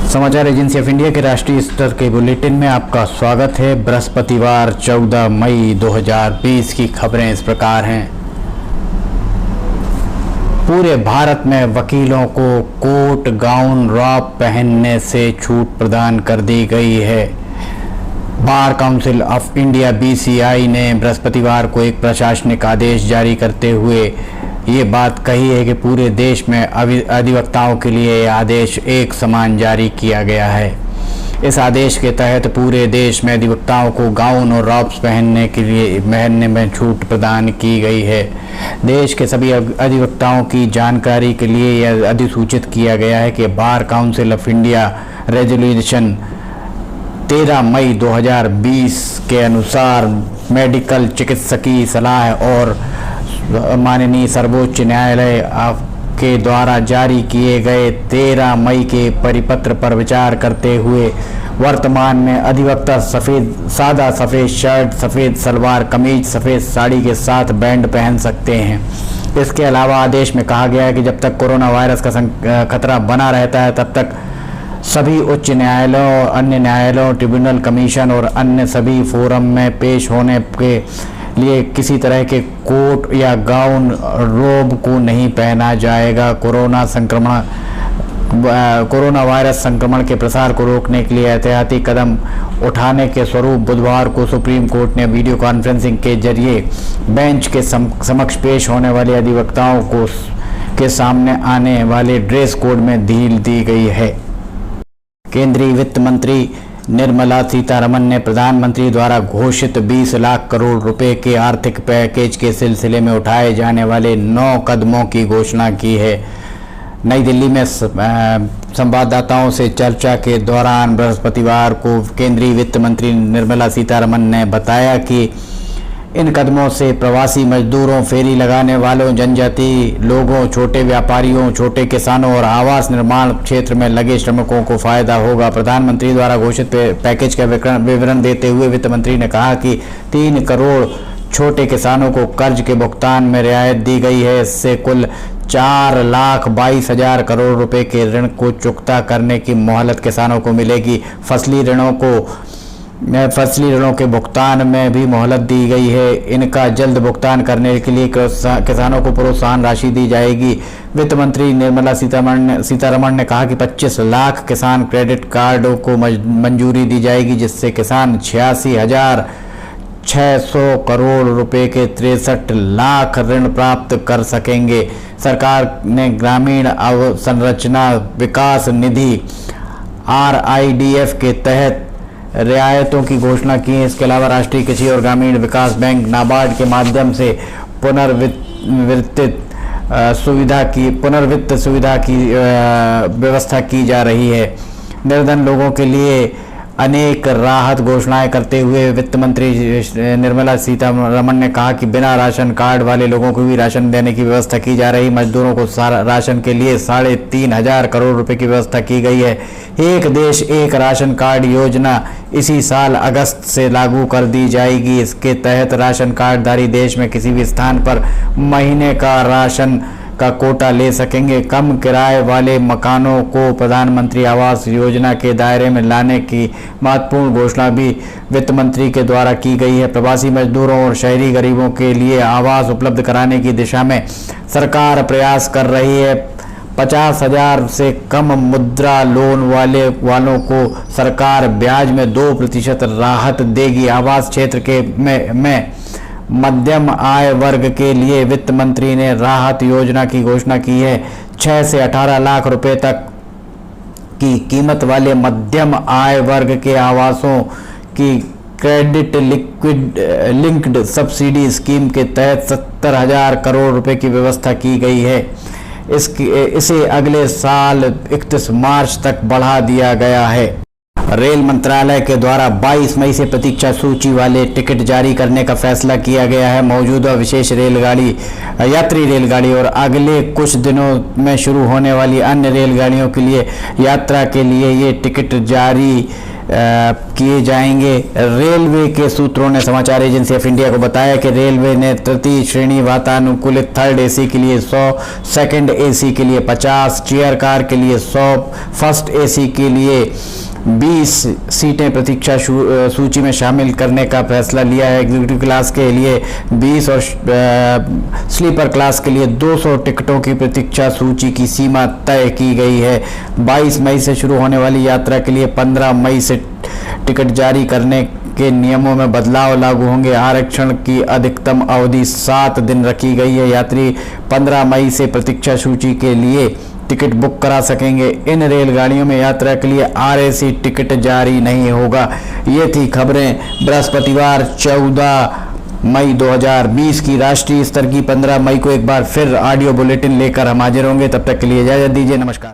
समाचार agency of India के राष्ट्रीय स्तर के बुलेटिन में आपका स्वागत है। बृहस्पतिवार 14 मई 2020 की खबरें इस प्रकार हैं। पूरे भारत में वकीलों को कोट, गाउन, रॉब पहनने से छूट प्रदान कर दी गई है। Bar council of India BCI ने बृहस्पतिवार को एक प्रशासनिक आदेश जारी करते हुए ये बात कही है कि पूरे देश में अधिवक्ताओं के लिए यह आदेश एक समान जारी किया गया है। इस आदेश के तहत पूरे देश में अधिवक्ताओं को गाउन और रॉब्स पहनने में छूट प्रदान की गई है। देश के सभी अधिवक्ताओं की जानकारी के लिए यह अधिसूचित किया गया है कि bar council of India resolution 13 मई 2020 के अनुसार मेडिकल चिकित्सकीय सलाह और माननीय सर्वोच्च न्यायालय के द्वारा जारी किए गए 13 मई के परिपत्र पर विचार करते हुए वर्तमान में अधिवक्ता सादा सफ़ेद शर्ट, सफ़ेद सलवार कमीज, सफ़ेद साड़ी के साथ बैंड पहन सकते हैं। इसके अलावा आदेश में कहा गया है कि जब तक कोरोना वायरस का खतरा बना रहता है तब तक सभी उच्च न्यायालयों, अन्य न्यायालयों, ट्रिब्यूनल, कमीशन और अन्य सभी फोरम में पेश होने के लिए किसी तरह के कोट या गाउन, रोब को नहीं पहना जाएगा। कोरोना वायरस संक्रमण के प्रसार को रोकने के लिए एहतियाती कदम उठाने के स्वरूप बुधवार को सुप्रीम कोर्ट ने वीडियो कॉन्फ्रेंसिंग के जरिए बेंच के समक्ष पेश होने वाले अधिवक्ताओं के सामने आने वाले ड्रेस कोड में ढील दी गई है। केंद्रीय वित्त मंत्री निर्मला सीतारमण ने प्रधानमंत्री द्वारा घोषित 20 लाख करोड़ रुपए के आर्थिक पैकेज के सिलसिले में उठाए जाने वाले 9 कदमों की घोषणा की है। नई दिल्ली में संवाददाताओं से चर्चा के दौरान बृहस्पतिवार को केंद्रीय वित्त मंत्री निर्मला सीतारमण ने बताया कि इन कदमों से प्रवासी मजदूरों, फेरी लगाने वालों, जनजातीय लोगों, छोटे व्यापारियों, छोटे किसानों और आवास निर्माण क्षेत्र में लगे श्रमिकों को फायदा होगा। प्रधानमंत्री द्वारा घोषित पैकेज का विवरण देते हुए वित्त मंत्री ने कहा कि 3 करोड़ छोटे किसानों को कर्ज के भुगतान में रियायत दी गई है। इससे कुल 4,22,000 करोड़ रुपए के ऋण को चुकता करने की मोहलत किसानों को मिलेगी। फसली ऋणों के भुगतान में भी मोहलत दी गई है। इनका जल्द भुगतान करने के लिए किसानों को प्रोत्साहन राशि दी जाएगी। वित्त मंत्री निर्मला सीतारमण ने कहा कि 25 लाख किसान क्रेडिट कार्डों को मंजूरी दी जाएगी, जिससे किसान 86,600 करोड़ रुपए के 63 लाख ऋण प्राप्त कर सकेंगे। सरकार ने ग्रामीण अवसंरचना विकास निधि RIDF के तहत रियायतों की घोषणा की है। इसके अलावा राष्ट्रीय कृषि और ग्रामीण विकास बैंक नाबार्ड के माध्यम से पुनर्वित्त सुविधा की व्यवस्था की जा रही है। निर्धन लोगों के लिए अनेक राहत घोषणाएं करते हुए वित्त मंत्री निर्मला सीतारमण ने कहा कि बिना राशन कार्ड वाले लोगों को भी राशन देने की व्यवस्था की जा रही। मजदूरों को राशन के लिए 3,500 करोड़ रुपए की व्यवस्था की गई है। एक देश एक राशन कार्ड योजना इसी साल अगस्त से लागू कर दी जाएगी। इसके तहत राशन कार्डधारी देश में किसी भी स्थान पर महीने का राशन का कोटा ले सकेंगे। कम किराए वाले मकानों को प्रधानमंत्री आवास योजना के दायरे में लाने की महत्वपूर्ण घोषणा भी वित्त मंत्री के द्वारा की गई है। प्रवासी मजदूरों और शहरी गरीबों के लिए आवास उपलब्ध कराने की दिशा में सरकार प्रयास कर रही है। 50,000 से कम मुद्रा लोन वालों को सरकार ब्याज में 2% राहत देगी। आवास क्षेत्र में मध्यम आय वर्ग के लिए वित्त मंत्री ने राहत योजना की घोषणा की है। 6 से 18 लाख रुपए तक की कीमत वाले मध्यम आय वर्ग के आवासों की क्रेडिट लिंक्ड सब्सिडी स्कीम के तहत 70,000 करोड़ रुपए की व्यवस्था की गई है। इसे अगले साल 31 मार्च तक बढ़ा दिया गया है। रेल मंत्रालय के द्वारा 22 मई से प्रतीक्षा सूची वाले टिकट जारी करने का फैसला किया गया है। मौजूदा विशेष यात्री रेलगाड़ी और अगले कुछ दिनों में शुरू होने वाली अन्य रेलगाड़ियों के लिए यात्रा के लिए ये टिकट जारी किए जाएंगे। रेलवे के सूत्रों ने समाचार एजेंसी ऑफ इंडिया को बताया कि रेलवे ने तृतीय श्रेणी वातानुकूलित थर्ड एसी के लिए 100, सेकंड एसी के लिए 50, चेयर कार के लिए 100, फर्स्ट एसी के लिए 20 सीटें प्रतीक्षा सूची में शामिल करने का फैसला लिया है। एग्जीक्यूटिव क्लास के लिए 20 और स्लीपर क्लास के लिए 200 टिकटों की प्रतीक्षा सूची की सीमा तय की गई है। 22 मई से शुरू होने वाली यात्रा के लिए 15 मई से टिकट जारी करने के नियमों में बदलाव लागू होंगे। आरक्षण की अधिकतम अवधि 7 दिन रखी गई है। यात्री 15 मई से प्रतीक्षा सूची के लिए टिकट बुक करा सकेंगे। इन रेलगाड़ियों में यात्रा के लिए RAC टिकट जारी नहीं होगा। ये थी खबरें बृहस्पतिवार 14 मई 2020 की। राष्ट्रीय स्तर की 15 मई को एक बार फिर ऑडियो बुलेटिन लेकर हम हाजिर होंगे। तब तक के लिए इजाजत दीजिए। नमस्कार।